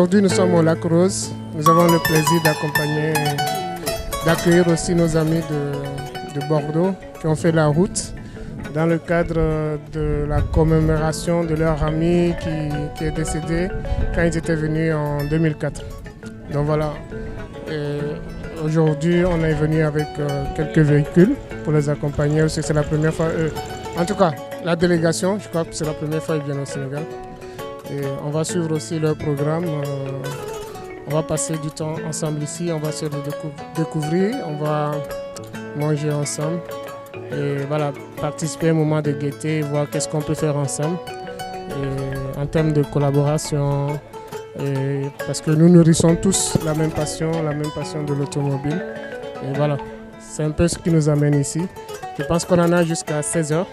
Aujourd'hui, nous sommes au Lac Rose. Nous avons le plaisir d'accueillir aussi nos amis de Bordeaux qui ont fait la route dans le cadre de la commémoration de leur ami qui est décédé quand ils étaient venus en 2004. Donc voilà, aujourd'hui on est venu avec quelques véhicules pour les accompagner. C'est la première fois, en tout cas la délégation, je crois que c'est la première fois qu'ils viennent au Sénégal. Et on va suivre aussi leur programme. On va passer du temps ensemble ici, on va se découvrir, on va manger ensemble. Et voilà, participer au moment de gaieté, voir qu'est-ce qu'on peut faire ensemble. Et en termes de collaboration, parce que nous nourrissons tous la même passion de l'automobile. Et voilà, c'est un peu ce qui nous amène ici. Je pense qu'on en a jusqu'à 16h.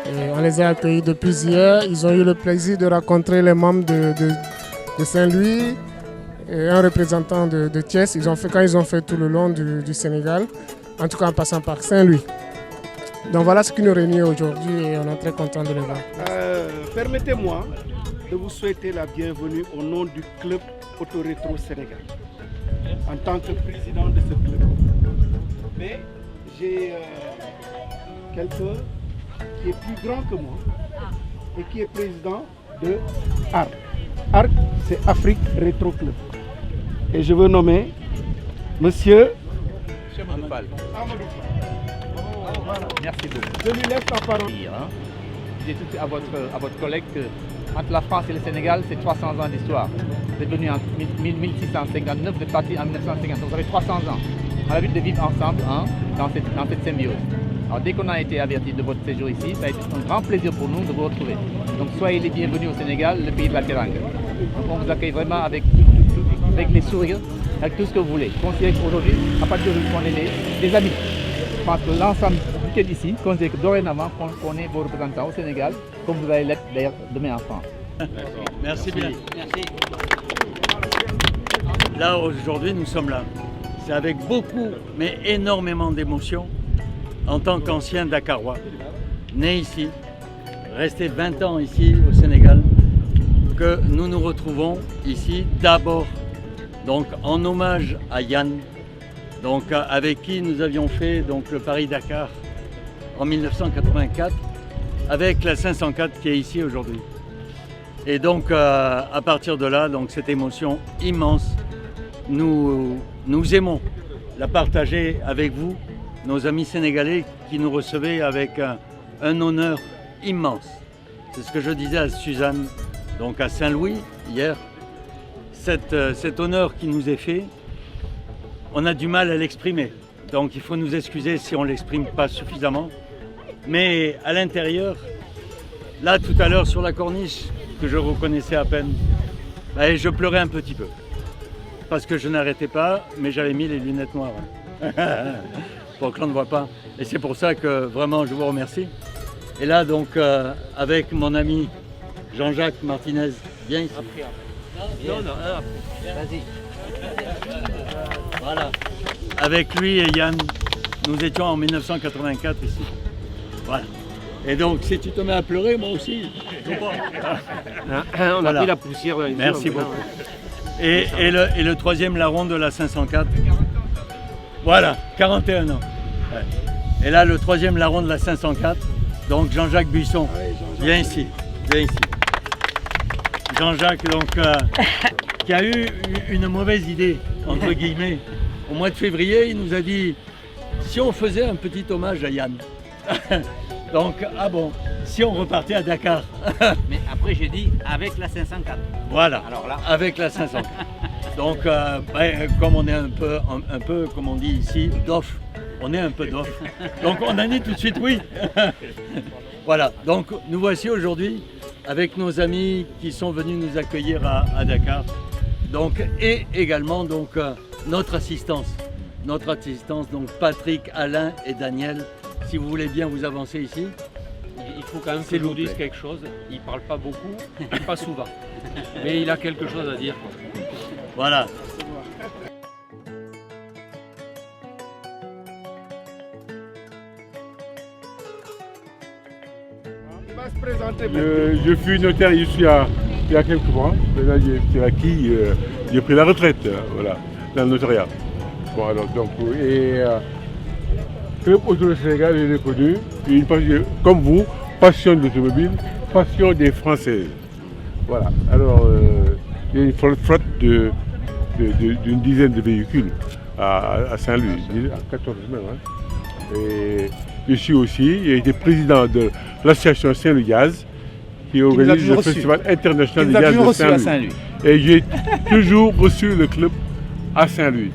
Et on les a accueillis depuis hier. Ils ont eu le plaisir de rencontrer les membres de Saint-Louis et un représentant de Thiès. Quand ils ont fait tout le long du Sénégal, en tout cas en passant par Saint-Louis. Donc voilà ce qui nous réunit aujourd'hui et on est très content de les voir. Permettez-moi de vous souhaiter la bienvenue au nom du club Autorétro Sénégal, en tant que président de ce club. Mais j'ai quelqu'un qui est plus grand que moi et qui est président de ARC. ARC, c'est Afrique Rétro Club. Et je veux nommer Monsieur Amadou Fall. Voilà. Merci beaucoup. Je lui laisse la parole. Je dis tout de suite à votre collègue que entre la France et le Sénégal, c'est 300 ans d'histoire. Vous êtes venu en 1659, vous êtes parti en 1950. Donc vous avez 300 ans. On a l'habitude de vivre ensemble dans cette symbiose. Alors dès qu'on a été averti de votre séjour ici, ça a été un grand plaisir pour nous de vous retrouver. Donc soyez les bienvenus au Sénégal, le pays de la Teranga. Donc on vous accueille vraiment avec les sourires, avec tout ce que vous voulez. Considérez qu'aujourd'hui, à partir de qu'on est des amis. Je pense que l'ensemble qui est ici, considérez que dorénavant qu'on est vos représentants au Sénégal, comme vous allez l'être d'ailleurs demain en France. Merci bien. Merci. Là, aujourd'hui, nous sommes là. C'est avec beaucoup, mais énormément d'émotion, en tant qu'ancien Dakarois, né ici, resté 20 ans ici au Sénégal, que nous nous retrouvons ici d'abord, donc en hommage à Yann, donc avec qui nous avions fait donc, le Paris-Dakar en 1984, avec la 504 qui est ici aujourd'hui. Et donc à partir de là, donc, cette émotion immense, nous aimons la partager avec vous, nos amis sénégalais qui nous recevaient avec un honneur immense. C'est ce que je disais à Suzanne, donc à Saint-Louis hier. Cet honneur qui nous est fait, on a du mal à l'exprimer. Donc il faut nous excuser si on ne l'exprime pas suffisamment. Mais à l'intérieur, là tout à l'heure sur la corniche, que je reconnaissais à peine, je pleurais un petit peu. Parce que je n'arrêtais pas, mais j'avais mis les lunettes noires. Pour que l'on ne voit pas. Et c'est pour ça que vraiment je vous remercie. Et là donc avec mon ami Jean-Jacques Martinez, viens ici. Non, vas-y. Voilà. Avec lui et Yann, nous étions en 1984 ici. Voilà. Et donc si tu te mets à pleurer, moi aussi. On a pris la poussière. Merci beaucoup. Et le troisième larron de la 504. Voilà, 41 ans. Ouais. Et là, le troisième larron de la 504, donc Jean-Jacques Buisson. Viens ici, viens ici. Jean-Jacques, donc, qui a eu une mauvaise idée, entre guillemets. Au mois de février, il nous a dit, si on faisait un petit hommage à Yann. Donc, ah bon, si on repartait à Dakar. Mais après, j'ai dit, avec la 504. Voilà, alors là, avec la 504. Donc, comme on est un peu, comme on dit ici, dof, on est un peu dof. Donc, on a dit tout de suite oui. Voilà, donc nous voici aujourd'hui avec nos amis qui sont venus nous accueillir à Dakar. Donc, et également donc, notre assistance, donc Patrick, Alain et Daniel. Si vous voulez bien vous avancer ici. Il faut quand même que je vous dise quelque chose. Il ne parle pas beaucoup, pas souvent. Mais il a quelque chose à dire. Quoi. Voilà. Il va se présenter. Je suis notaire ici à il y a quelques mois. Maintenant, j'ai pris la retraite, voilà, dans le notariat. Bon, alors, donc, Club Auto Sénégal, je l'ai connu. Comme vous, passion de l'automobile, passion des Françaises. Voilà. Alors, il y a une flotte d'une dizaine de véhicules à Saint-Louis, à 14 même. Hein. Et je suis aussi, j'ai été président de l'association Saint-Louis Gaz, qui organise le Festival international de gaz de Saint-Louis. Et j'ai toujours reçu le club à Saint-Louis.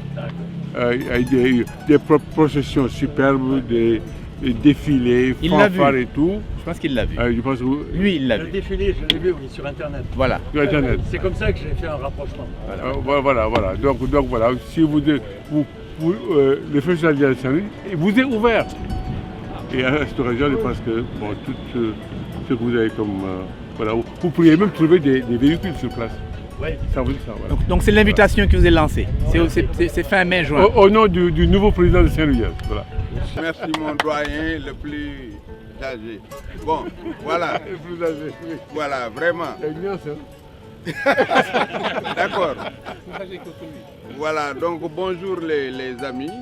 Avec des processions superbes, des défilés, fanfares et tout. Je pense qu'il l'a vu. Je pense que... Lui, il l'a vu. Le défilé, je l'ai vu, oui, sur Internet. Voilà. Sur Internet. C'est comme ça que j'ai fait un rapprochement. Voilà. Donc voilà, si le Festival de Saint-Louis vous est ouvert. Et à cette région, je pense que tout ce que vous avez comme... voilà, vous pourriez même trouver des véhicules sur place. Oui. Ça vous dit ça, voilà. Donc c'est l'invitation que vous avez lancée. C'est fin mai, juin. Au nom du nouveau président de Saint-Louis. Voilà. Merci mon doyen le plus âgé. Bon, voilà. Le plus âgé, oui. Voilà, vraiment. D'accord. Voilà, donc bonjour les amis.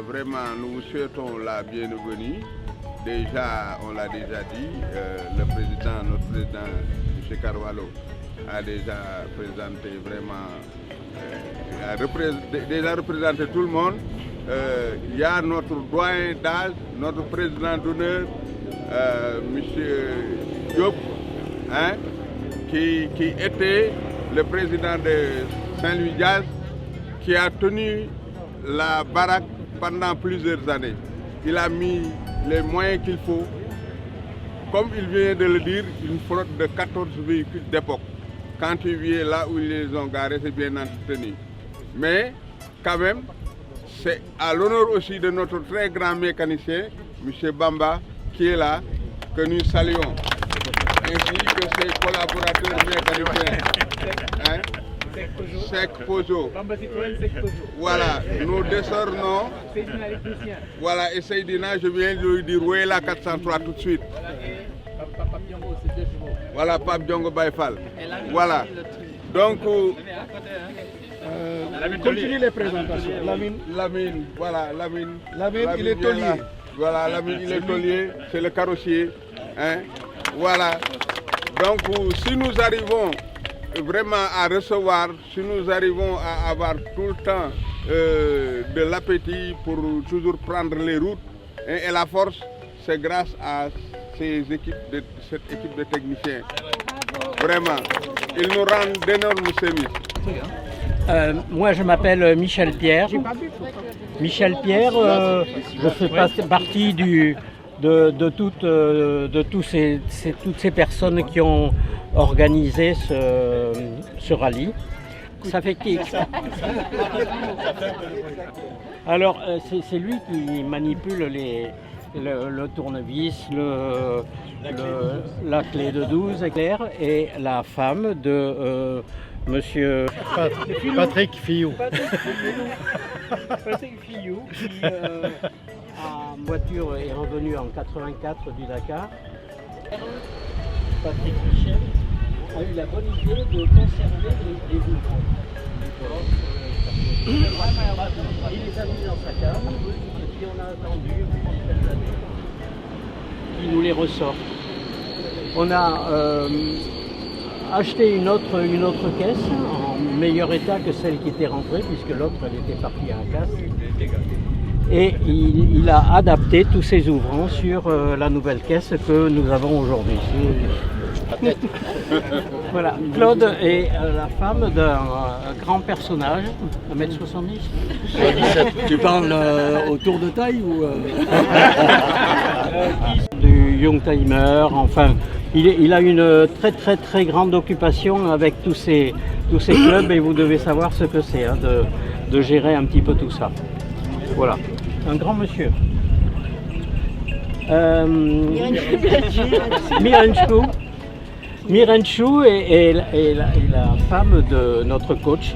Vraiment, nous vous souhaitons la bienvenue. Déjà, on l'a déjà dit, notre président, M. Carvalho, a déjà présenté vraiment, déjà représenté tout le monde. Il y a notre doyen d'âge, notre président d'honneur, M. Diop, hein, qui était le président de Saint-Louis Gaz, qui a tenu la baraque pendant plusieurs années. Il a mis les moyens qu'il faut. Comme il vient de le dire, une flotte de 14 véhicules d'époque. Quand tu viens là où ils les ont garés, c'est bien entretenu. Mais quand même, c'est à l'honneur aussi de notre très grand mécanicien, M. Bamba, qui est là, que nous saluons. Ainsi que ses collaborateurs mécaniciens. Hein? Sec Pozo. Voilà, nous décernons. Voilà, et Seydina, je viens de lui dire, oui, la 403 tout de suite. Voilà, Pape Diongo Baïfal. Voilà. Donc, continue les présentations. Lamine, voilà, Lamine, il est taulier. Voilà, Lamine, il est taulier, c'est le carrossier. Hein? Voilà. Donc, si nous arrivons vraiment à recevoir, si nous arrivons à avoir tout le temps de l'appétit pour toujours prendre les routes, hein, et la force, c'est grâce à cette équipe de techniciens. Vraiment, ils nous rendent d'énormes services. Moi, je m'appelle Michel Pierre. Michel Pierre, je fais partie de toutes ces personnes qui ont organisé ce rallye. Ça fait qui? Alors, c'est lui qui manipule le tournevis, la clé de 12 éclair, et la femme de monsieur Patrick Fillou. Patrick Fillou, qui en voiture est revenu en 84 du Dakar. Patrick Michel a eu la bonne idée de conserver les ouvrants. Il les a mis dans sa cave et puis on a attendu qu'il nous les ressorte. On a acheté une autre caisse en meilleur état que celle qui était rentrée, puisque l'autre elle était partie à la casse. Et il a adapté tous ses ouvrants sur la nouvelle caisse que nous avons aujourd'hui. Voilà, Claude est la femme d'un grand personnage, 1m70. Tu parles autour de taille ou du Youngtimer, enfin, il a une très grande occupation avec tous ces clubs, et vous devez savoir ce que c'est, hein, de gérer un petit peu tout ça. Voilà, un grand monsieur. Mirenchou est la femme de notre coach,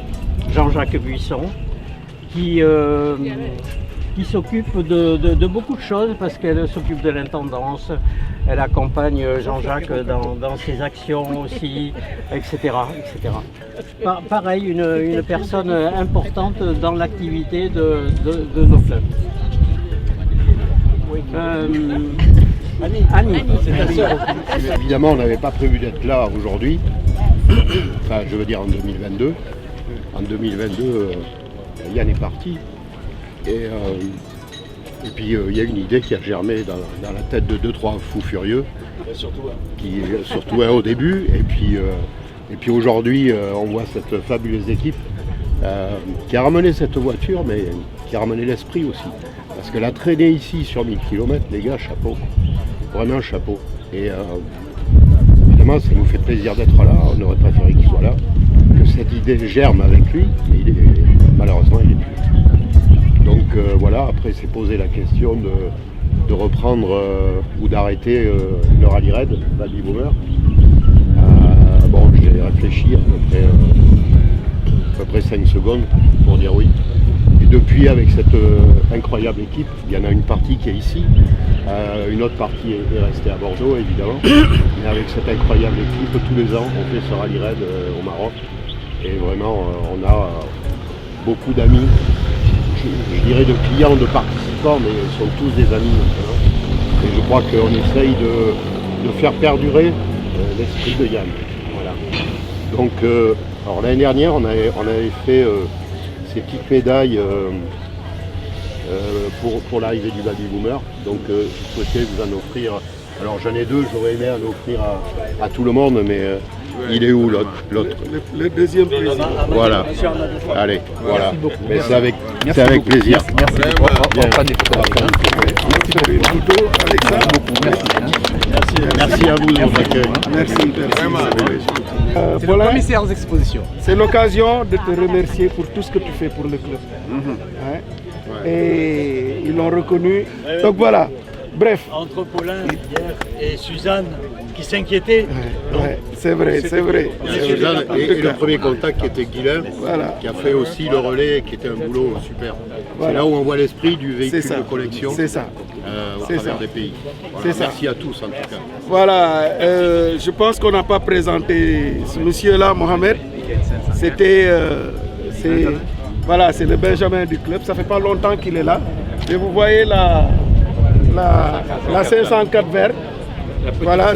Jean-Jacques Buisson, qui qui s'occupe de beaucoup de choses parce qu'elle s'occupe de l'intendance, elle accompagne Jean-Jacques dans ses actions aussi, etc. etc. Pareil, une personne importante dans l'activité de nos clubs. Annie, c'est ta sœur. Évidemment, on n'avait pas prévu d'être là aujourd'hui, enfin je veux dire en 2022. En 2022, Yann est parti et puis il y a une idée qui a germé dans la tête de 2-3 fous furieux, surtout un au début, et puis aujourd'hui on voit cette fabuleuse équipe qui a ramené cette voiture, mais qui a ramené l'esprit aussi. Parce que la traînée ici sur 1000 km, les gars, chapeau. Vraiment chapeau. Et évidemment, ça nous fait plaisir d'être là. On aurait préféré qu'il soit là. Que cette idée germe avec lui, mais malheureusement, il n'est plus. Donc voilà, après, s'est posé la question de reprendre ou d'arrêter le rallye raid, Baby Boomer. Bon, j'ai réfléchi à peu près 5 secondes pour dire oui. Et depuis, avec cette incroyable équipe, il y en a une partie qui est ici, une autre partie est restée à Bordeaux, évidemment. Mais avec cette incroyable équipe, tous les ans, on fait ce rallye raid au Maroc. Et vraiment, on a beaucoup d'amis, je dirais de clients, de participants, mais ils sont tous des amis maintenant. Et je crois qu'on essaye de faire perdurer l'esprit de Yann. Voilà. Donc, alors l'année dernière, on avait fait ces petites médailles pour l'arrivée du Baby Boomer. Donc je souhaitais vous en offrir. Alors j'en ai 2, j'aurais aimé en offrir à tout le monde, mais il est où l'autre? Le deuxième président. Voilà. Allez, voilà. Mais c'est avec plaisir. Merci beaucoup. Merci à vous de votre accueil. Merci. C'est le commissaire aux expositions. C'est l'occasion de te remercier pour tout ce que tu fais pour le club. Hein? Et ils l'ont reconnu. Donc voilà. Bref. Entre Paulin, Pierre et Suzanne qui s'inquiétaient. Ouais, c'est vrai. Suzanne et le premier contact qui était Guilain, voilà. qui a fait aussi le relais et qui était un boulot super. Voilà. C'est là où on voit l'esprit du véhicule de collection. C'est ça. À travers des pays. Voilà. Merci à tous en tout cas. Voilà, je pense qu'on n'a pas présenté ce monsieur-là, Mohamed. C'était, c'est le Benjamin du club. Ça fait pas longtemps qu'il est là. Et vous voyez la 504 verte. Voilà,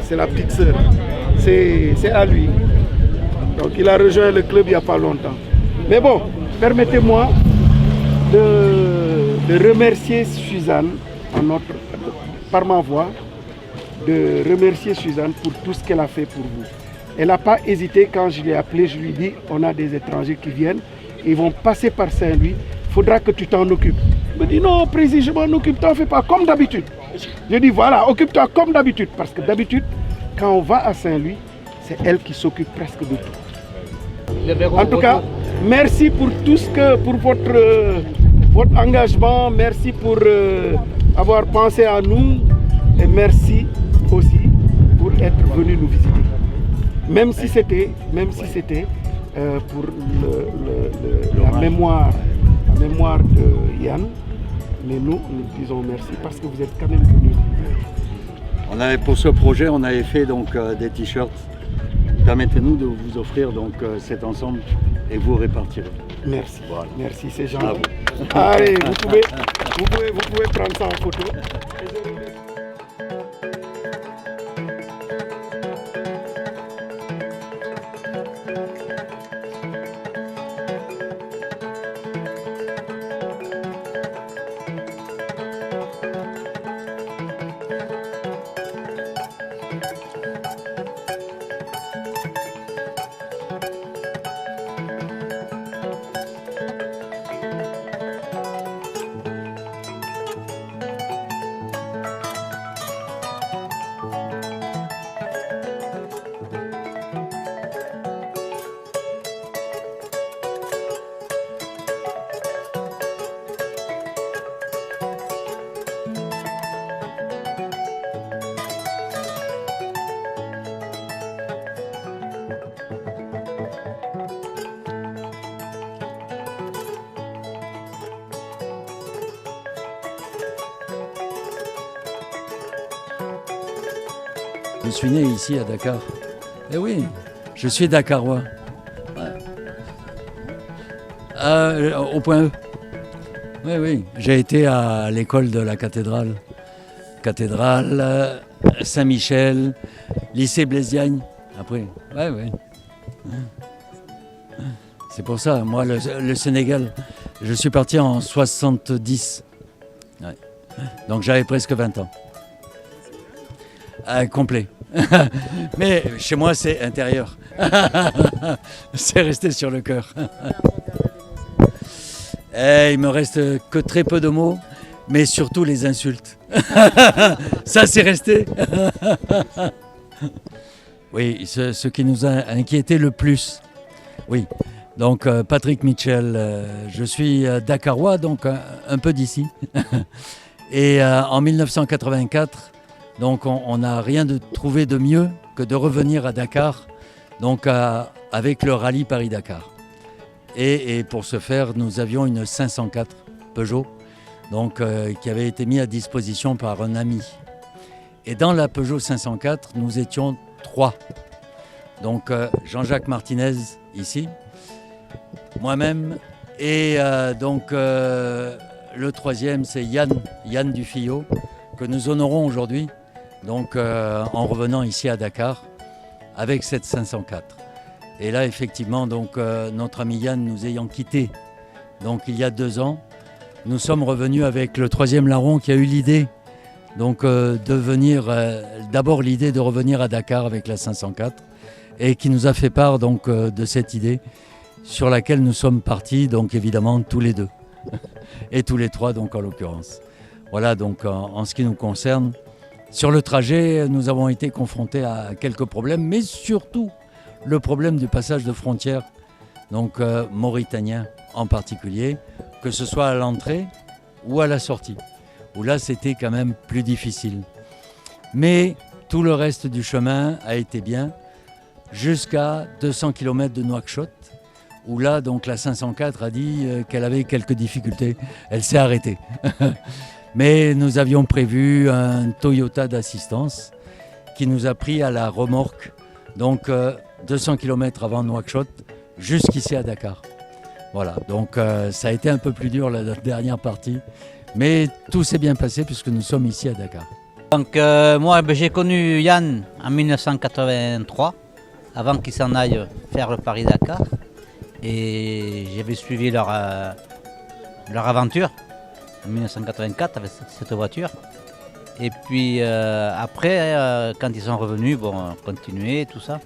c'est la petite sœur. C'est à lui. Donc il a rejoint le club il n'y a pas longtemps. Mais bon, permettez-moi de remercier Suzanne par ma voix, de remercier Suzanne pour tout ce qu'elle a fait pour vous. Elle n'a pas hésité quand je l'ai appelé, je lui ai dit on a des étrangers qui viennent, ils vont passer par Saint-Louis, il faudra que tu t'en occupes. Elle me dit non président, je m'en occupe, t'en fais pas, comme d'habitude. Je dis voilà, occupe-toi comme d'habitude, parce que d'habitude, quand on va à Saint-Louis, c'est elle qui s'occupe presque de tout. En tout cas, merci pour tout pour votre engagement, merci pour avoir pensé à nous et merci aussi pour être venu nous visiter. Même si c'était pour la mémoire de Yann, mais nous disons merci parce que vous êtes quand même venus. Pour ce projet, on avait fait donc des t-shirts. Permettez-nous de vous offrir donc cet ensemble et vous répartirez. Merci, voilà. Merci, c'est gentil. Allez, vous pouvez prendre ça en photo. Je suis né ici à Dakar. Eh oui, je suis dakarois. Au point E. Oui, oui. J'ai été à l'école de la cathédrale. Cathédrale, Saint-Michel, lycée Blaise Diagne. Après, ouais, ouais. C'est pour ça, moi, le Sénégal, je suis parti en 70. Ouais. Donc j'avais presque 20 ans. Complet. Mais chez moi, c'est intérieur. C'est resté sur le cœur. Et il me reste que très peu de mots, mais surtout les insultes. Ça, c'est resté. Oui, ce qui nous a inquiété le plus. Oui, donc Patrick Mitchell, je suis dakarois, donc un peu d'ici. Et en 1984, donc on n'a rien trouvé de mieux que de revenir à Dakar, donc avec le rallye Paris-Dakar. Et pour ce faire, nous avions une 504 Peugeot, donc, qui avait été mise à disposition par un ami. Et dans la Peugeot 504, nous étions 3. Donc Jean-Jacques Martinez ici, moi-même, et donc le troisième c'est Yann Dufillot, que nous honorons aujourd'hui, donc en revenant ici à Dakar avec cette 504. Et là, effectivement, donc, notre ami Yann nous ayant quittés donc, il y a 2 ans, nous sommes revenus avec le troisième larron qui a eu l'idée donc, de venir, d'abord l'idée de revenir à Dakar avec la 504 et qui nous a fait part donc, de cette idée sur laquelle nous sommes partis, donc évidemment tous les 2 et tous les 3 donc en l'occurrence. Voilà donc en ce qui nous concerne. Sur le trajet, nous avons été confrontés à quelques problèmes, mais surtout le problème du passage de frontières, donc mauritanien en particulier, que ce soit à l'entrée ou à la sortie, où là c'était quand même plus difficile. Mais tout le reste du chemin a été bien, jusqu'à 200 km de Nouakchott, où là donc la 504 a dit qu'elle avait quelques difficultés, elle s'est arrêtée. Mais nous avions prévu un Toyota d'assistance qui nous a pris à la remorque, donc 200 km avant Nouakchott, jusqu'ici à Dakar. Voilà, donc ça a été un peu plus dur la dernière partie, mais tout s'est bien passé puisque nous sommes ici à Dakar. Donc moi j'ai connu Yann en 1983, avant qu'il s'en aille faire le Paris-Dakar, et j'avais suivi leur aventure en 1984 avec cette voiture. Et puis après, quand ils sont revenus, bon, on continuait, tout ça.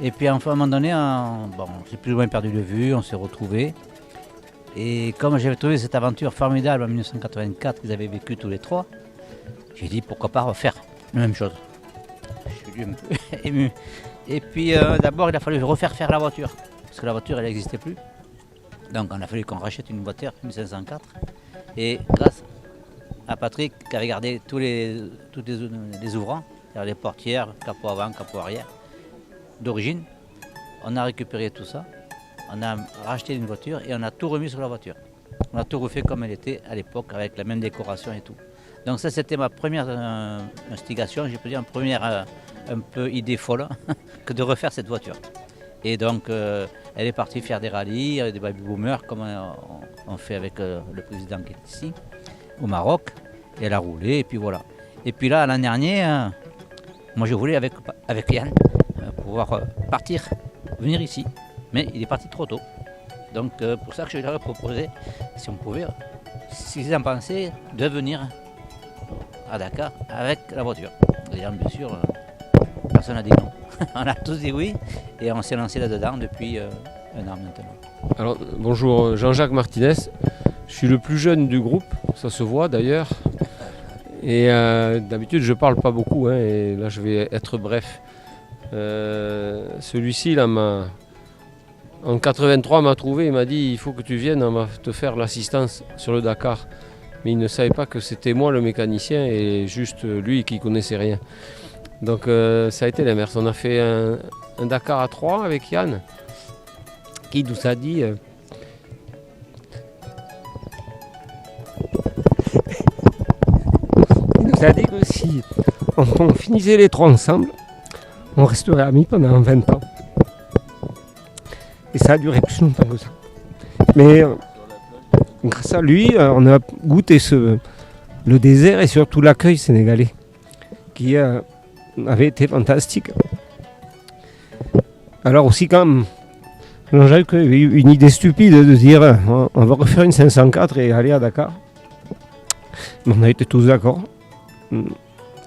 Et puis à un moment donné, bon, j'ai plus ou moins perdu de vue, on s'est retrouvés. Et comme j'avais trouvé cette aventure formidable en 1984 qu'ils avaient vécu tous les 3, j'ai dit pourquoi pas refaire la même chose. Je suis un peu ému. Et puis d'abord, il a fallu refaire faire la voiture, parce que la voiture, elle n'existait plus. Donc on a fallu qu'on rachète une voiture, une 504. Et grâce à Patrick qui avait gardé tous les ouvrants, les portières, capot avant, capot arrière, d'origine, on a récupéré tout ça, on a racheté une voiture et on a tout remis sur la voiture. On a tout refait comme elle était à l'époque, avec la même décoration et tout. Donc ça, c'était ma première instigation, je peux dire, une première un peu idée folle que de refaire cette voiture. Et donc, elle est partie faire des rallyes, des baby-boomers, comme on fait avec le président qui est ici, au Maroc. Et elle a roulé, et puis voilà. Et puis là, l'an dernier, moi je voulais avec Yann pouvoir partir, venir ici. Mais il est parti trop tôt. Donc, pour ça que je leur ai proposé, si on pouvait, s'ils en pensaient, de venir à Dakar avec la voiture. Et bien sûr, personne n'a dit non. On a tous dit oui et on s'est lancé là-dedans depuis 1 an maintenant. Alors bonjour, Jean-Jacques Martinez, je suis le plus jeune du groupe, ça se voit d'ailleurs. Et d'habitude je parle pas beaucoup, hein, et là je vais être bref. Celui-ci là en 83 m'a trouvé, il m'a dit il faut que tu viennes, on va te faire l'assistance sur le Dakar. Mais il ne savait pas que c'était moi le mécanicien et juste lui qui connaissait rien. Donc ça a été l'inverse. On a fait un Dakar à 3 avec Yann, qui nous a dit que si on finissait les 3 ensemble, on resterait amis pendant 20 ans. Et ça a duré plus longtemps que ça. Mais grâce à lui, on a goûté le désert et surtout l'accueil sénégalais, qui avait été fantastique. Alors aussi quand Jean-Jacques a eu une idée stupide de dire on va refaire une 504 et aller à Dakar. Mais on a été tous d'accord.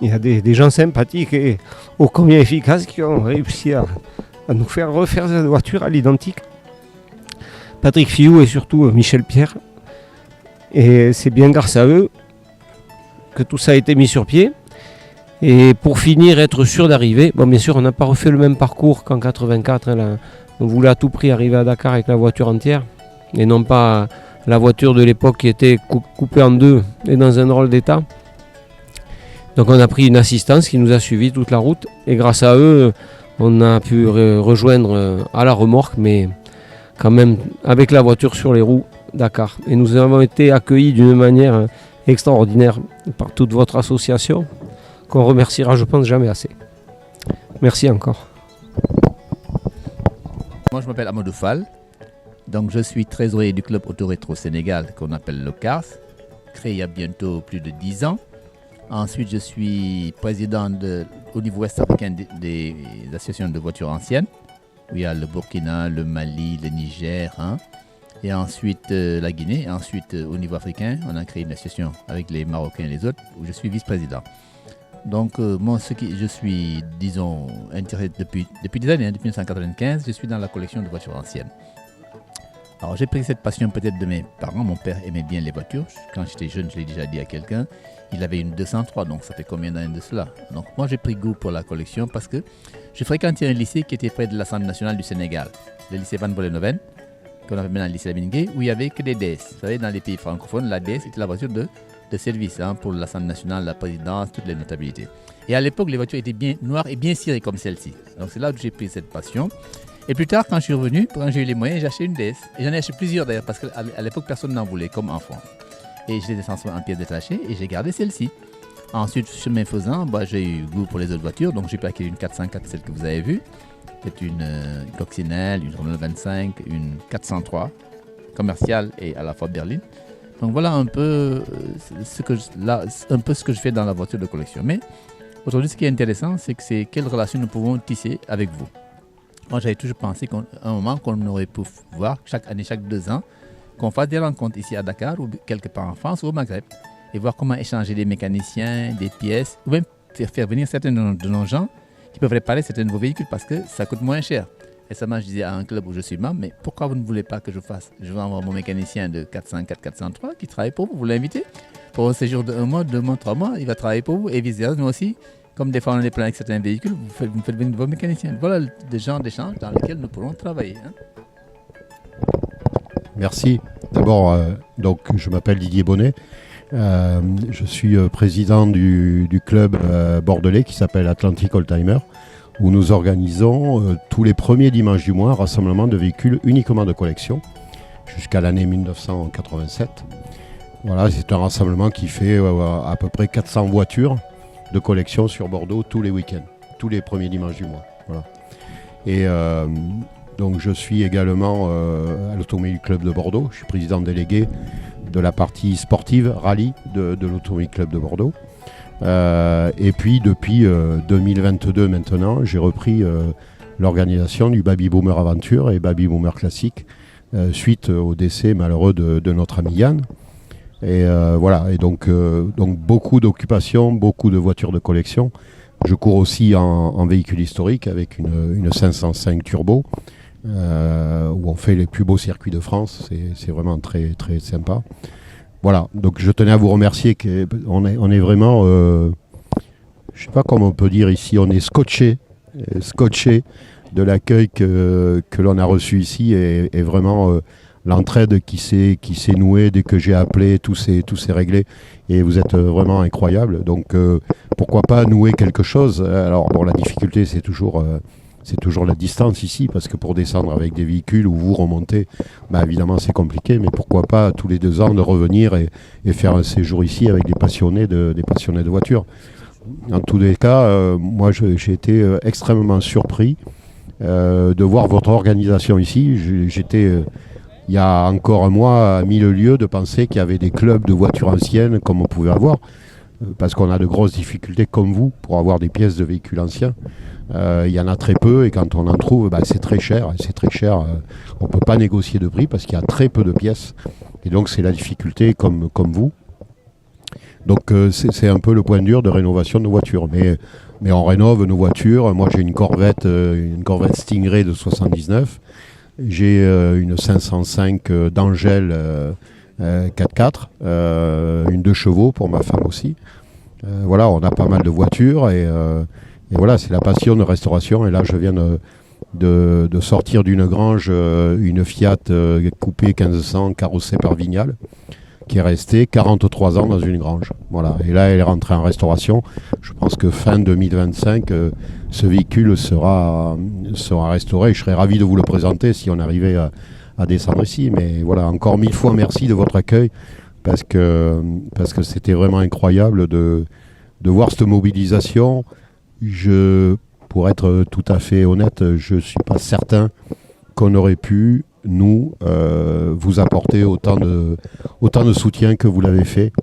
Il y a des gens sympathiques et ô combien efficaces qui ont réussi à nous faire refaire cette voiture à l'identique. Patrick Fillou et surtout Michel Pierre. Et c'est bien grâce à eux que tout ça a été mis sur pied. Et pour finir, être sûr d'arriver. Bon, bien sûr, on n'a pas refait le même parcours qu'en 84. Hein, on voulait à tout prix arriver à Dakar avec la voiture entière. Et non pas la voiture de l'époque qui était coupée en deux et dans un drôle d'état. Donc on a pris une assistance qui nous a suivis toute la route. Et grâce à eux, on a pu rejoindre à la remorque, mais quand même avec la voiture sur les roues, Dakar. Et nous avons été accueillis d'une manière extraordinaire par toute votre association, qu'on remerciera, je pense, jamais assez. Merci encore. Moi, je m'appelle Amadou Fall. Donc, je suis trésorier du club Autorétro Sénégal qu'on appelle le CARS, créé il y a bientôt plus de 10 ans. Ensuite, je suis président au niveau ouest-africain des associations de voitures anciennes, où il y a le Burkina, le Mali, le Niger, hein. Et ensuite la Guinée. Et ensuite, au niveau africain, on a créé une association avec les Marocains et les autres, où je suis vice-président. Donc, moi, je suis, disons, intéressé depuis des années, hein, depuis 1995, je suis dans la collection de voitures anciennes. Alors, j'ai pris cette passion peut-être de mes parents. Mon père aimait bien les voitures. Quand j'étais jeune, je l'ai déjà dit à quelqu'un, il avait une 203, donc ça fait combien d'années de cela? Donc, moi, j'ai pris goût pour la collection parce que je fréquentais un lycée qui était près de l'Assemblée nationale du Sénégal, le lycée Van Vollenhoven, qu'on appelle maintenant le lycée Lamine Gueye, où il n'y avait que des DS. Vous savez, dans les pays francophones, la DS était la voiture de service, hein, pour l'Assemblée nationale, la présidence, toutes les notabilités. Et à l'époque, les voitures étaient bien noires et bien cirées comme celle-ci. Donc c'est là où j'ai pris cette passion. Et plus tard, quand je suis revenu, quand j'ai eu les moyens, j'ai acheté une DS. Et j'en ai acheté plusieurs d'ailleurs, parce qu'à l'époque, personne n'en voulait, comme en France. Et je les ai transformées en pièces détachées et j'ai gardé celle-ci. Ensuite, chemin faisant, j'ai eu goût pour les autres voitures. Donc j'ai pu acquérir une 404, celle que vous avez vue. C'est une coccinelle, une Renault 25, une 403, commerciale et à la fois berline. Donc voilà un peu ce que je fais dans la voiture de collection. Mais aujourd'hui, ce qui est intéressant, c'est quelles relations nous pouvons tisser avec vous. Moi, j'avais toujours pensé qu'à un moment qu'on aurait pu voir chaque année, chaque 2 ans, qu'on fasse des rencontres ici à Dakar ou quelque part en France ou au Maghreb et voir comment échanger des mécaniciens, des pièces, ou même faire venir certains de nos gens qui peuvent réparer certains de vos véhicules parce que ça coûte moins cher. Récemment, je disais à un club où je suis membre, mais pourquoi vous ne voulez pas que je vais avoir mon mécanicien de 404, 403 qui travaille pour vous, vous l'invitez pour un séjour de 1 mois, 2 mois, 3 mois, il va travailler pour vous et vice-versa, nous aussi. Comme des fois on est plein avec certains véhicules, vous faites venir vos mécaniciens. Voilà des genres d'échanges dans lesquels nous pourrons travailler. Hein. Merci. D'abord, donc, je m'appelle Didier Bonnet. Je suis président du club bordelais qui s'appelle Atlantic Oldtimer, où nous organisons tous les premiers dimanches du mois un rassemblement de véhicules uniquement de collection, jusqu'à l'année 1987. Voilà, c'est un rassemblement qui fait à peu près 400 voitures de collection sur Bordeaux tous les week-ends, tous les premiers dimanches du mois. Voilà. Et donc je suis également à l'Automobile Club de Bordeaux. Je suis président délégué de la partie sportive rallye de l'Automobile Club de Bordeaux. Et puis depuis 2022 maintenant, j'ai repris l'organisation du Baby Boomer Aventure et Baby Boomer Classique suite au décès malheureux de notre ami Yann. Et voilà, et donc beaucoup d'occupations, beaucoup de voitures de collection. Je cours aussi en véhicule historique avec une 505 turbo où on fait les plus beaux circuits de France. C'est vraiment très, très sympa. Voilà, donc je tenais à vous remercier. On est vraiment, je ne sais pas comment on peut dire ici, on est scotché de l'accueil que l'on a reçu ici et vraiment l'entraide qui s'est nouée dès que j'ai appelé, tout s'est réglé et vous êtes vraiment incroyable. Donc pourquoi pas nouer quelque chose. Alors bon, la difficulté c'est toujours la distance ici, parce que pour descendre avec des véhicules où vous remontez, évidemment c'est compliqué, mais pourquoi pas tous les 2 ans de revenir et faire un séjour ici avec des passionnés de voitures. En tous les cas, moi j'ai été extrêmement surpris de voir votre organisation ici. J'étais, il y a encore un mois, à mille lieues de penser qu'il y avait des clubs de voitures anciennes comme on pouvait avoir, parce qu'on a de grosses difficultés comme vous pour avoir des pièces de véhicules anciens. Il y en a très peu et quand on en trouve, c'est très cher. C'est très cher. On ne peut pas négocier de prix parce qu'il y a très peu de pièces. Et donc c'est la difficulté comme vous. Donc c'est un peu le point dur de rénovation de nos voitures. Mais on rénove nos voitures. Moi j'ai une Corvette Stingray de 79. J'ai une 505 d'Angel 4x4, une 2 chevaux pour ma femme aussi. Voilà, on a pas mal de voitures et voilà, c'est la passion de restauration. Et là je viens de sortir d'une grange une Fiat coupé 1500 carrossée par Vignal, qui est restée 43 ans dans une grange. Voilà. Et là, elle est rentrée en restauration. Je pense que fin 2025, ce véhicule sera restauré. Je serais ravi de vous le présenter si on arrivait à descendre ici. Mais voilà, encore 1000 fois merci de votre accueil parce que c'était vraiment incroyable de voir cette mobilisation. Pour être tout à fait honnête, je ne suis pas certain qu'on aurait pu nous vous apporter autant de soutien que vous l'avez fait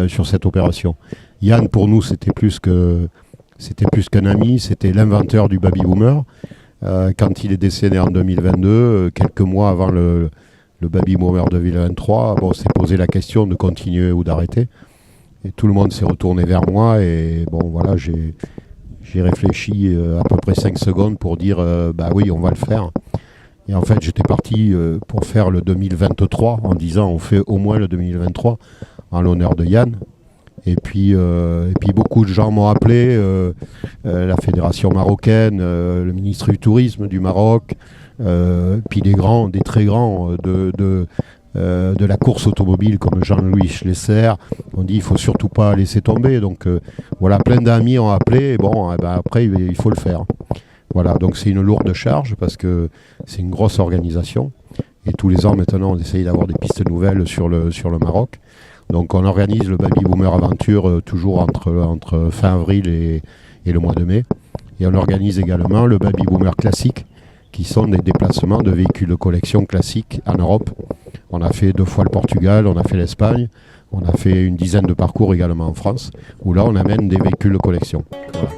sur cette opération. Yann, pour nous, c'était plus qu'un ami, c'était l'inventeur du baby boomer. Quand il est décédé en 2022, quelques mois avant le baby boomer 2023, on s'est posé la question de continuer ou d'arrêter. Et tout le monde s'est retourné vers moi et bon voilà, j'ai réfléchi à peu près 5 secondes pour dire oui, on va le faire. Et en fait, j'étais parti pour faire le 2023 en disant on fait au moins le 2023 en l'honneur de Yann. Et puis beaucoup de gens m'ont appelé, la fédération marocaine, le ministre du Tourisme du Maroc, puis des très grands de la course automobile comme Jean-Louis Schlesser. On dit il faut surtout pas laisser tomber. Donc voilà, plein d'amis ont appelé. Et bon, après il faut le faire. Voilà, donc c'est une lourde charge parce que c'est une grosse organisation. Et tous les ans maintenant, on essaye d'avoir des pistes nouvelles sur le Maroc. Donc on organise le Baby Boomer Aventure toujours entre fin avril et le mois de mai. Et on organise également le Baby Boomer Classique, qui sont des déplacements de véhicules de collection classiques en Europe. On a fait 2 fois le Portugal, on a fait l'Espagne, on a fait une dizaine de parcours également en France, où là on amène des véhicules de collection. Voilà.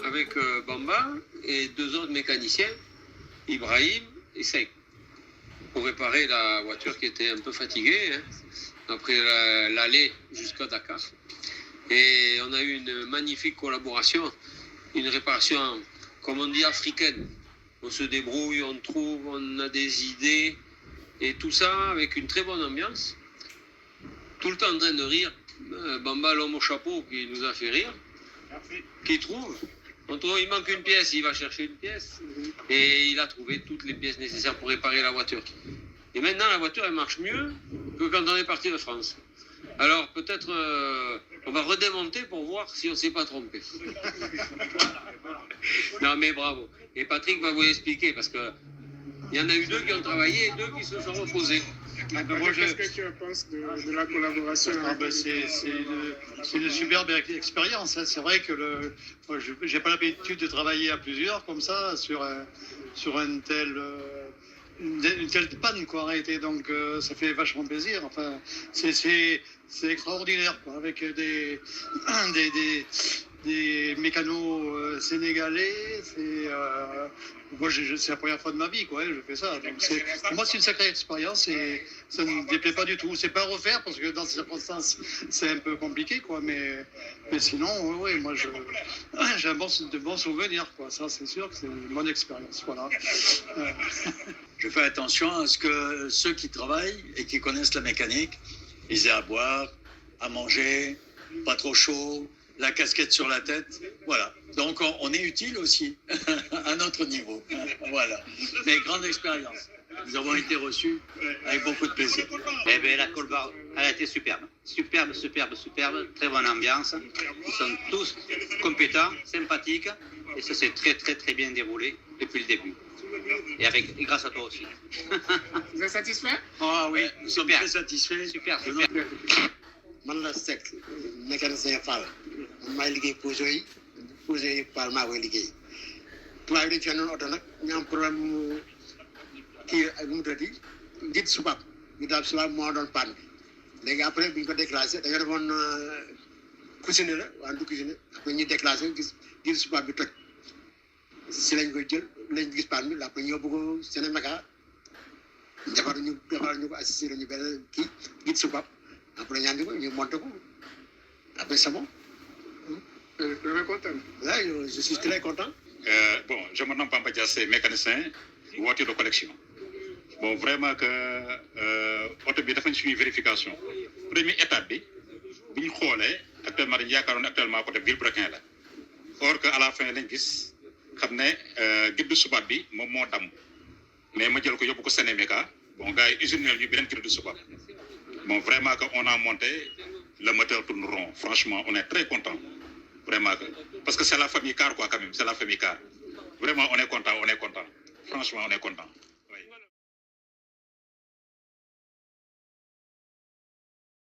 Avec Bamba et 2 autres mécaniciens, Ibrahim et Sek, pour réparer la voiture qui était un peu fatiguée après l'aller jusqu'à Dakar. Et on a eu une magnifique collaboration, une réparation, comme on dit, africaine. On se débrouille, on trouve, on a des idées, et tout ça avec une très bonne ambiance. Tout le temps en train de rire. Bamba, l'homme au chapeau, qui nous a fait rire, qui trouve. On trouve, il manque une pièce, il va chercher une pièce et il a trouvé toutes les pièces nécessaires pour réparer la voiture. Et maintenant, la voiture, elle marche mieux que quand on est parti de France. Alors, peut-être, on va redémonter pour voir si on ne s'est pas trompé. Non, mais bravo. Et Patrick va vous expliquer, parce que il y en a eu 2 qui ont travaillé et 2 qui se sont reposés. Qu'est-ce que tu penses de la collaboration C'est une superbe expérience. Hein. C'est vrai que j'ai pas l'habitude de travailler à plusieurs comme ça sur une telle panne quoi, en réalité. Donc ça fait vachement plaisir. Enfin, c'est extraordinaire quoi, avec des mécanos sénégalais. Moi, c'est la première fois de ma vie, quoi. Je fais ça. Donc pour moi, c'est une sacrée expérience et ça ne me déplaît pas du tout. C'est pas à refaire parce que dans ces circonstances, c'est un peu compliqué, quoi. Mais sinon, oui, moi, j'ai de bons souvenirs, quoi. Ça, c'est sûr que c'est une bonne expérience. Voilà. Je fais attention à ce que ceux qui travaillent et qui connaissent la mécanique, ils aient à boire, à manger, pas trop chaud, la casquette sur la tête, voilà. Donc on est utile aussi à notre niveau, voilà. Mais grande expérience. Nous avons été reçus avec beaucoup de plaisir. Eh bien, la Colbar, elle a été superbe. Superbe, très bonne ambiance. Ils sont tous compétents, sympathiques, et ça s'est très très très bien déroulé depuis le début. Et grâce à toi aussi. Vous êtes satisfait? Ah oui, nous sommes très satisfaits. Super. Man la Seck mécanicien Fall man maay liggéey projet yi Fall maa koy liggéey tubaab yi dañ fi noonu oto nag ñu am problème kii ak mu tëddi guide subab ñu daal subab moo doon panne léegi après bi ñu ko déclassé dañoo defoon cuisine la waaye du cuisine après ñu déclassé gis guide subab bi toj si lañ koy jël lañ gis panne bi après ñu yóbbu ko Sénéméca defar ñu ko assisté ñu benn kii guide subab après ñu monté ko après c'est bon. Content. Là, je suis très content. Bon, je me nomme Pamba Diassé, mécanicien, voiture de collection. Bon, vraiment que auto bi dafa ñu suñu vérification. Première étape bi ñu xoolee actuellement dañu yaakaaroon actuellement côté Vilebrequin la. Or que à la fin lañ gis xam ne guide subab bi moom moo damm. Mais ma jël ko yóbbu ko Sénéméca. Bon, gars yi usine ñu beneen guide subab. Bon, vraiment qu'on a monté, le moteur tourne rond. Franchement, on est très content. Vraiment. Parce que c'est la famille car, quoi, quand même. C'est la famille car. Vraiment, on est content. Franchement, on est content.